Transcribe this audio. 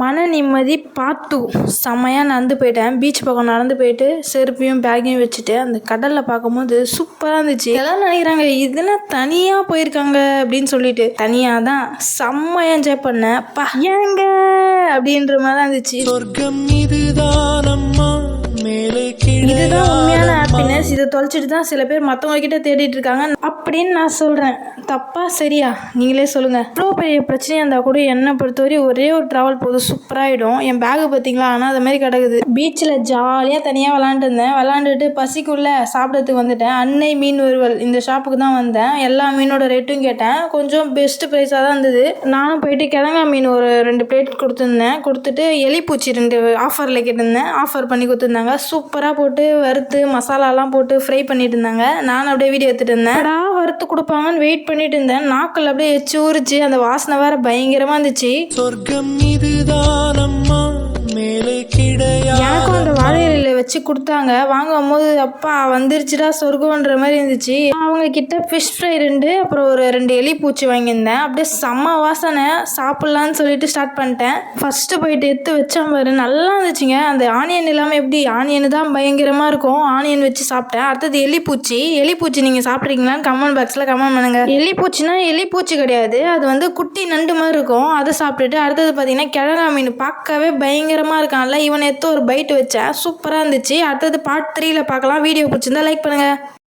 மன நிம்மதி பார்ட் 2 செம்மையாக நடந்து போயிட்டேன். பீச் பக்கம் நடந்து போயிட்டு செருப்பையும் பேக்கையும் வச்சுட்டு அந்த கடலில் பார்க்கும்போது சூப்பராக இருந்துச்சு. எல்லாம் நினைக்கிறாங்க இதெல்லாம் தனியாக போயிருக்காங்க அப்படின்னு சொல்லிட்டு. தனியாக தான் செம்மையாக என்ஜாய் பண்ணேன். ஏங்க அப்படின்ற மாதிரி தான் இருந்துச்சு. இதுதான் உண்மையான ஹாப்பினஸ். இதை தொலைச்சிட்டு தான் சில பேர் மற்றவங்க கிட்ட தேடிட்டு இருக்காங்க அப்படின்னு நான் சொல்கிறேன். தப்பா சரியா நீங்களே சொல்லுங்கள். இவ்வளோ பெரிய பிரச்சனையாக இருந்தால் கூட என்னை பொறுத்தவரை ஒரே ஒரு ட்ராவல் போதும், சூப்பராகிடும். என் பேகு பார்த்தீங்களா, ஆனால் அது மாதிரி கிடக்குது. பீச்சில் ஜாலியாக தனியாக விளாண்டுட்டு பசிக்குள்ளே சாப்பிட்றதுக்கு வந்துட்டேன். அன்னை மீன் வறுவல் இந்த ஷாப்புக்கு தான் வந்தேன். எல்லா மீனோட ரேட்டும் கேட்டேன். கொஞ்சம் பெஸ்ட்டு ப்ரைஸாக தான் இருந்தது. நானும் போயிட்டு கிழங்கா மீன் ஒரு 2 பிளேட் கொடுத்துட்டு எலிப்பூச்சி 2 ஆஃபரில் கேட்டிருந்தேன். ஆஃபர் பண்ணி கொடுத்துருந்தாங்க. சூப்பராக போட்டு வறுத்து மசாலாலாம் போட்டு ஃப்ரை பண்ணிட்டு இருந்தாங்க. நானும் அப்படியே வீடியோ எடுத்துகிட்டு இருந்தேன். வறுத்து கொடுப்பாங்கன்னு வெயிட் பண்ணிட்டு இருந்தேன். நாக்கில் அப்படியே எச்சு ஊறிச்சு. அந்த வாசனை வேற பயங்கரமாக இருந்துச்சு. சொர்க்கம் இதுதான் அம்மா மேலே கிடையாது. எனக்கும் அந்த வாழை இலையில வச்சு கொடுத்தாங்க. வாங்கும் போது அப்பா வந்துருச்சுடா சொர்க்கம்ன்ற மாதிரி இருந்துச்சு. அவங்க கிட்ட ஃபிஷ் ஃப்ரை 2 அப்புறம் ஒரு 2 எலி பூச்சி வாங்கியிருந்தேன். அப்படியே செம்ம வாசனை. சாப்பிட்லான்னு சொல்லிட்டு ஸ்டார்ட் பண்ணிட்டேன். ஃபர்ஸ்ட்டு போயிட்டு எடுத்து வச்சேன் பாரு, நல்லா இருந்துச்சுங்க. அந்த ஆனியன் இல்லாமல் எப்படி, ஆனியன் தான் பயங்கரமாக இருக்கும். ஆனியன் வச்சு சாப்பிட்டேன். அடுத்தது எலிப்பூச்சி நீங்கள் சாப்பிட்றீங்களான்னு கமெண்ட் பாக்ஸில் கமெண்ட் பண்ணுங்க. எலிப்பூச்சினா எலிப்பூச்சி கிடையாது, அது வந்து குட்டி நண்டு மாதிரி இருக்கும். அதை சாப்பிட்டுட்டு அடுத்தது பார்த்தீங்கன்னா கிழங்கா மீன் பார்க்கவே பயங்கரமாக இருக்கான்ல, இவனை எடுத்து ஒரு பைட் வச்சேன். சூப்பராக இருந்துச்சு. அடுத்தது பார்ட் 3ல் பார்க்கலாம். வீடியோ பிடிச்சிருந்தா லைக் பண்ணுங்கள்.